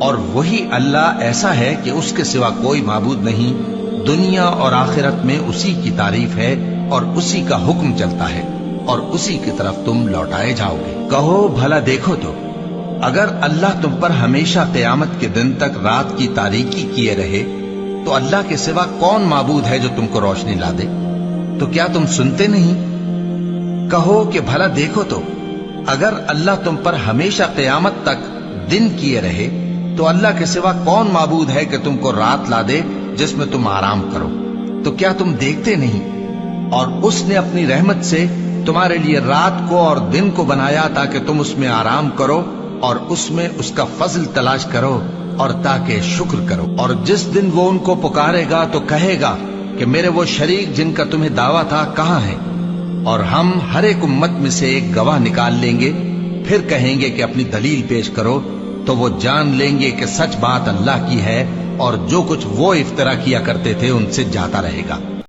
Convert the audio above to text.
اور وہی اللہ ایسا ہے کہ اس کے سوا کوئی معبود نہیں، دنیا اور آخرت میں اسی کی تعریف ہے اور اسی کا حکم چلتا ہے اور اسی کی طرف تم لوٹائے جاؤ گے۔ کہو بھلا دیکھو تو اگر اللہ تم پر ہمیشہ قیامت کے دن تک رات کی تاریکی کیے رہے تو اللہ کے سوا کون معبود ہے جو تم کو روشنی لا دے؟ تو کیا تم سنتے نہیں؟ کہو کہ بھلا دیکھو تو اگر اللہ تم پر ہمیشہ قیامت تک دن کیے رہے تو اللہ کے سوا کون معبود ہے کہ تم کو رات لا دے جس میں تم آرام کرو؟ تو کیا تم دیکھتے نہیں؟ اور اس نے اپنی رحمت سے تمہارے لیے رات کو اور دن کو بنایا تاکہ تم اس میں آرام کرو اور اس میں اس کا فضل تلاش کرو اور تاکہ شکر کرو۔ اور جس دن وہ ان کو پکارے گا تو کہے گا کہ میرے وہ شریک جن کا تمہیں دعویٰ تھا کہاں ہیں؟ اور ہم ہر ایک امت میں سے ایک گواہ نکال لیں گے، پھر کہیں گے کہ اپنی دلیل پیش کرو، تو وہ جان لیں گے کہ سچ بات اللہ کی ہے اور جو کچھ وہ افترا کیا کرتے تھے ان سے جاتا رہے گا۔